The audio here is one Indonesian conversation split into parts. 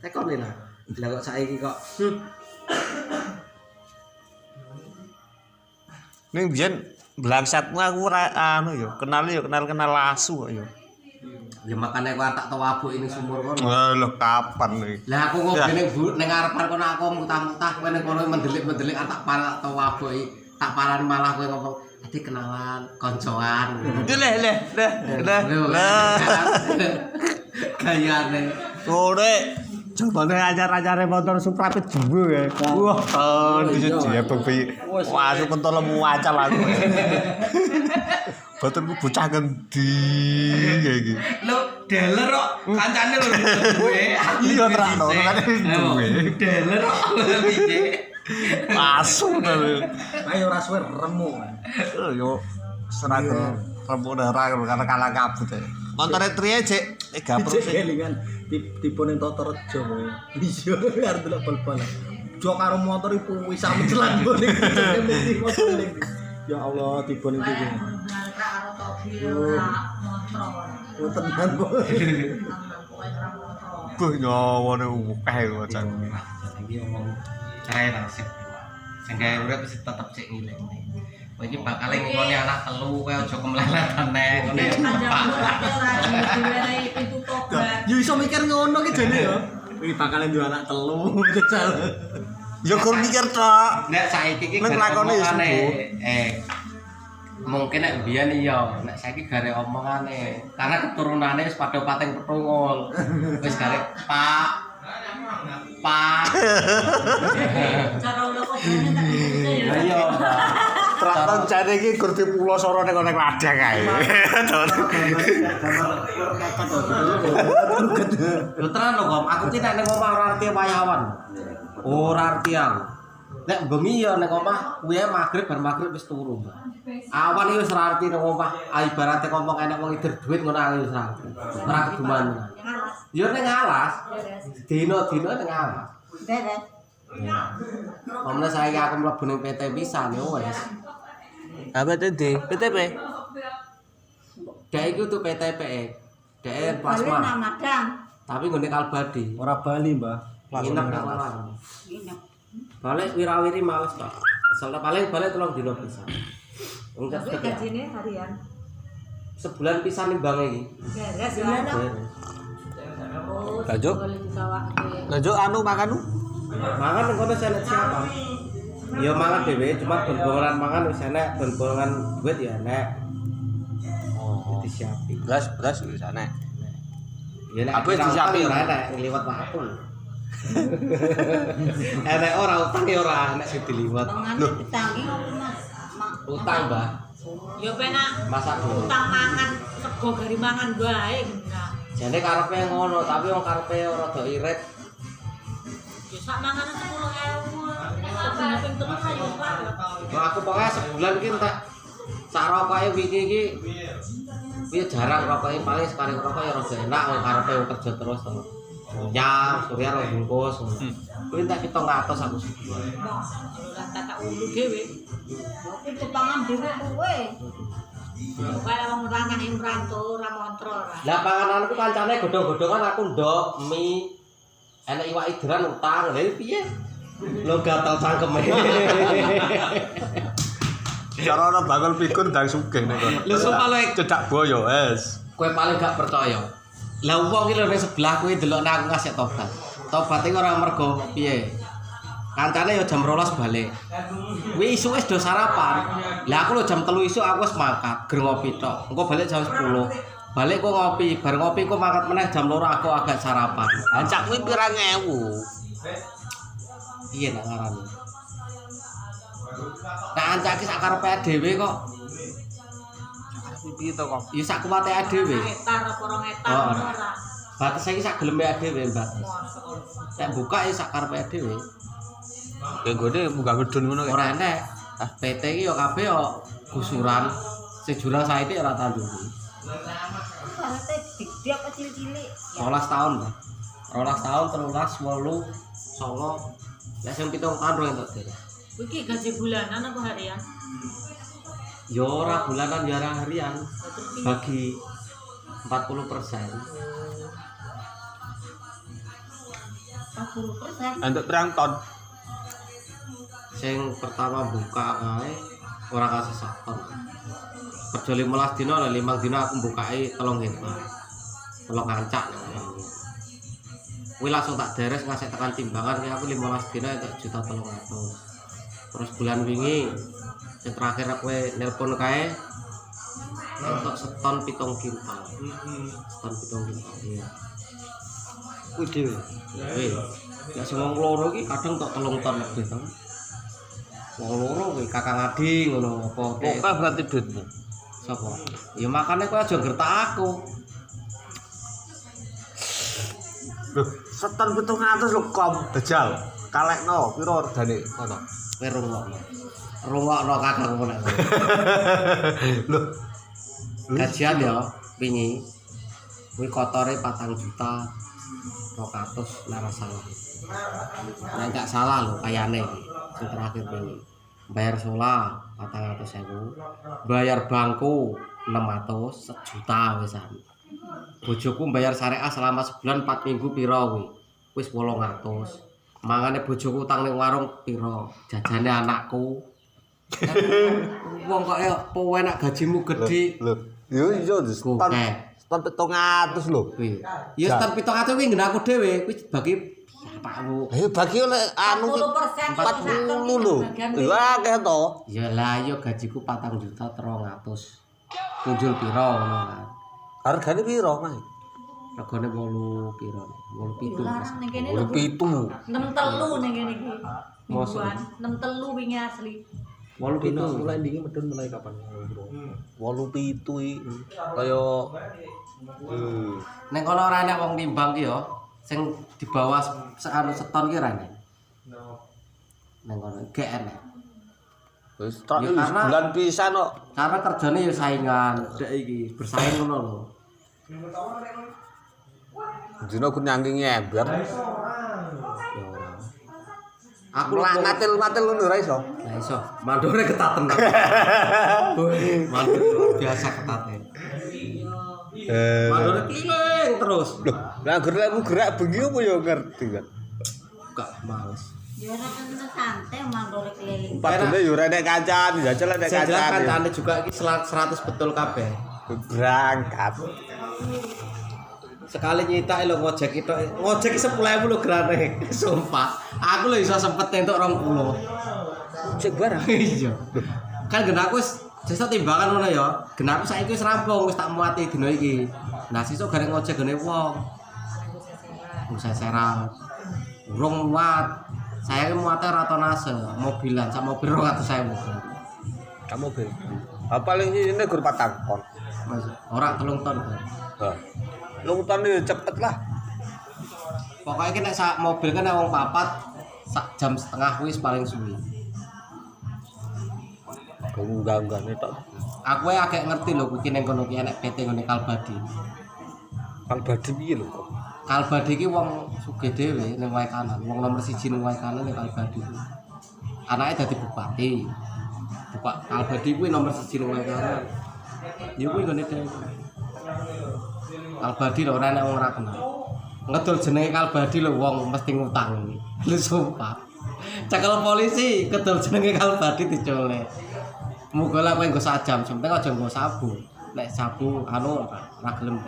Tekon lah. Lah kok saiki kok. Ning biyen blangsatmu aku ora anu yo, kenal asu kok yo. Ya makane aku tak tau abuk ini sumur kono. Lho kapan iki? Lah aku ngopi ning ngarepan kono aku mutah-mutah kowe ning kono mendelik-mendelik tak parah tau abuk iki. Tak parani malah kowe ngomong dadi kenalan, koncoan. Leh. Gayane. Sore jobane ajar-ajare motor Supra Pejuwo ya. Wah, dise jebeng piye. Wah, aku pentol lemu acal aku. Boten bocah ngendi ya iki. Lho, deler kok kancane lho duwe. Iya terakno kan duwe. Deler kok piye. Asu to. Ayo ora suwe remu. Yo seragam remu darah karena kalah kabut ya. Montore triye cek gapruk sih. Kelingan tipe ning Totorejo kowe. Iya arep delok bal-balan. Jo karo motor iku wis mencelan ngene. Ya Allah tipe ning iki. Oh tenan kok. Kuh nyawane akeh wacan. Iki ngomong cair sik. Sing gawe urip mesti tetep sik ngiling. Kowe iki bakal ngene anak telu kowe aja kemleletan nek ngene. Ya iso mikir ngono ki jane ya. Iki bakal duwe anak telu jajal. Ya kur mikir tok. Nek saiki iki nek lakone ya mungkin nek biyen iya, nek saiki gare omongane. Karena keturunane wis padha pateng petungul. Wis gare Pak. Cara ulo kodene tak Ya iya. Teraton jane iki gur dipulo soro ning ning ladang kae. Lho tenan lho, Kom. Aku ki nek ning omah ora arti wayawan. Ora arti aku. Nek bengi ya ning omah kuwi magrib bar magrib wis turu. Awan iki wis ora arti ning omah. Ibarate ngomong enek wong ider duit ngono aku wis ora. Ora keduman. Ya ning alas. Dino-dino ning alas. beres. Omne saiki aku mlebu ning PT pisan ya wis. Apa tadi? PTP. Dek iku tuh PTPE. Dek Balik plasma. nang Madang. Tapi nggone Kalbadi. Ora Bali, Mbah. Nginep nang Larang. Nginep. Balik wirawiri males tok. Soalnya paling balik 3 dino pisan. Enggak Tapi sekedar. gajine harian. Sebulan pisan nimbang iki. Beres ya. Oh, Lanjut. boleh ditawake. Lanjut anu makan Mangan nang kono enek siapa? Ya mangan dhewe, cuma ben-bongan mangan wis enek, ben-bongan duit ya enek. Oh. Disiapi. Belas wis ana. Ya nek Apa wis disiapi ora enek ngliwat waktu. Enek ora utang ya ora enek sing diliwat. Tengane ditangi opo Mas? Utang, Mbak. Ya penak Masak dulu. utang mangan sego gari mangan bae genah. Jane karepe ngono, tapi wong karepe rada irit. Ya sak manganan 10.000. Sebene ping 3 ayo Pak. Nah, aku pokoknya sebulan iki tak sak rokoke wingi iki piye jarang rokoke paling sekali rokok ya rada enak wong karepe kerja terus to. Ya, surya ro bungkus. Kuwi tak 700 aku sebulan. Ora tak ulu dhewe. Oke kepangan dhewe kowe. Kaya wong lanang yang merantau ora montro ora. Lah pangananku kancane godhong-godhongan aku ndok mie enek iwak ideran utang. Lha piye? Lo gatal cangkeme. Cara ana bakul pikun ndang sugih nek kono. Lho sumpah lho Cedak boyo wes. kowe paling gak percaya. Lah wong iki lho ning sebelah kowe delok nek aku ngasih tobat. Tobat iki ora mergo piye. Kancane ya jam 12 balik. Kuwi isuk wis do sarapan. Lah aku lho jam 3 isuk aku wis mangkat, ger ngopi tok. Engko balik jam 10. Balik kok ngopi, bar ngopi kok mangkat meneh jam 2 aku agak sarapan. Ancak kuwi pirang ewu. Iya nak ngarani. Nah ancak ki sak karepe dhewe kok. Piye to kok? Ya sak kuwate dhewe. Hektar apa 2 hektar Oh. ora. Batas iki sak geleme dhewe, Mbak. Nek buka ya sak karepe dhewe. Ya gone munggah gedun ngono kae. Ora enek. PT iki ya kabeh ya gusuran. Sing jurang saiki ora tanduri. Karate gede apa cilik-cilik? 12 tahun, Mbak. 12 tahun, 13, 8, 9. Lah sing 7 tahun ro entuk dhewe. Iki gaji bulanan apa harian? Ya ora bulanan ya ora harian. Terus piye? Bagi 40%. 40%. Untuk pirang ton. Sing pertama buka kae ora kasih sak ton. Kerja 15 dina lah 5 dina aku bukai 3 hektar. 3 kancak. Kuwi langsung tak deres ngasih tekan timbangan ki aku 15 dina entuk 1.300.000. Terus bulan wingi yang terakhir aku nelpon kae entuk seton 7 kintal. Seton 7 kintal. Iya. Kuwi dhewe. Wih, ya sing wong loro iki kadang tok 3 ton lebih to. Wong loro kuwi Kakang Adi ngono apa Oke berarti duitmu. sapa? Ya makane kowe aja ngertak aku. Loh, seton 700 lho kom dajal. Kalekno piro regane kono? Kowe rungokno. Rungokno Kakang nek. Loh, Gajian ya wingi kuwi kotore 4 juta 200 lara salah. Nek gak salah lho kayane sing terakhir wingi. Bayar sola 400.000, bayar bangku 600, 1 juta wisan. Bojoku bayar syariah selama sebulan 4 minggu piro kuwi? Wis 800. Mangane bojoku utang ning warung piro? Jajane anakku. Wong kok ya kowe nek gajimu gedhe. Loh, yo iso seton. Seton 700 lho. Kuwi. Ya setor 700 kuwi nggen aku dhewe, kuwi bagi bapakmu. Ayo bagi oleh anu 40 lho. Lah akeh to. Ya lah ya gajiku 4 juta 300. Kunjul piro ngono kan. Hargane piro, Mas? Regane 8 piro? 87. Larang ning kene Lho lho. pitu. 6.3 ning kene iki. Mosok. 6.3 wingi asli. 87. Mulai ndingi medun mulai kapan? 87 iki. Kaya Ning kono ora enek wong timbang ki ya. Sing di bawah seanu seton ki ora enek. Ning kono gek enek. wis tok Ya, wis karena- bulan pisan kok. Karena kerjane ya saingan, dek iki bersaing ngono lho. Dino ku nyangking ember. Ya ora. Aku Aku matil ngono ora iso. Lah iso, mandore ketat tenan. Mandor biasa ketate. Mandore keliling terus. Loh, lah gerakmu gerak bengi apa ya ngerti kan. Gak males. Ya ora kena santai mandor keliling. Padahal yo ora nek kancane, jajal nek Saya jelas kancane. kancane juga iki 100 betul kabeh. Berangkat. Sekali nyitak lho ngojek itu, ngojek 10.000 lho grane. Sumpah. Aku lho iso sempet entuk 20. Cek barang. Iya. Kan gen aku wis sesuk timbangan ngono ya. Gen aku saiki wis rampung, wis tak muati dina iki. Nah, sesuk garek ngojek gene wong. Seseran. Urung muat. Saya ki muate ratonase, mobilan, sak mobil 200.000. Kamu mobil. Paling ini gur patang kon. Ora 3 ton. Hah. Lu ton cepet lah. Pokoknya ki nek sak mobil kan nek wong papat sak jam setengah wis paling suwi. Enggak tok. Aku agak ngerti lho kuwi ning kono ki enek PT ngene Kalbadi. Kang Badi piye lho kok. Kalbadi ki wong sugih dhewe ning wae kanan, wong nomor 1 ning wae kanan ning Kalbadi. Anake dadi bupati. Bapak Kalbadi kuwi nomor 1 ning wae kanan. Ya kuwi ngene dhewe. Kalbadi lho ora enek wong ora kenal. Ngedol jenenge Kalbadi lho wong mesti ngutang. Lho sumpah. Cekel polisi kedol jenenge Kalbadi diculne. Muga lah kowe nggo sajam, penting aja nggo sabu. Nek sabu anu ora gelem.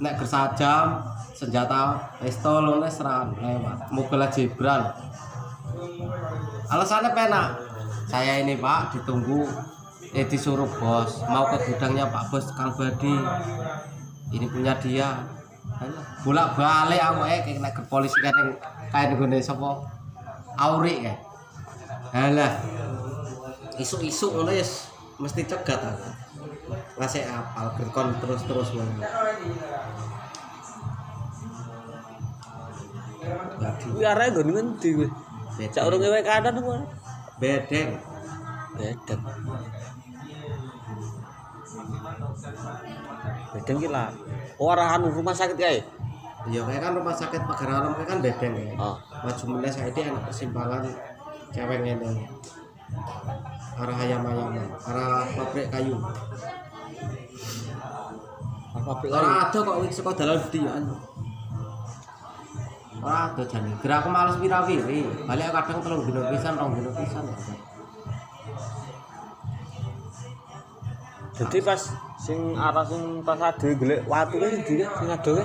Nek ger sajam senjata pistol ngono seran lewat. Muga lah jebral. Alasannya penak. Saya ini Pak ditunggu disuruh bos mau ke gudangnya Pak Bos Kalbadi. Ini punya dia. Bolak-balik aku kayak nek ke polisi kan kayak nggone sapa? Auri kae. Halah. Isuk-isuk ngono wis mesti cegat aku. Ngasih apal gerkon terus-terus ngono. Kuwi arek nggon ngendi kuwi? Cak urunge wae kanan apa? Bedeng. Bedeng. Bedeng ki lah. Oh arahan rumah sakit kae. Ya kayak kan rumah sakit Pagaralam kan bedeng ya. Oh. Maju meneh saiki enak persimpangan cewek ngene. Arah ayam-ayaman, arah pabrik kayu. Apa Ora ada kok wis saka dalan gede ya. Ora ado jane. Gerak aku males pira-piri. Balik kadang 3 dino pisan, 2 dino pisan. Jadi pas sing arah sing pas ade golek watu kuwi sing ado kuwi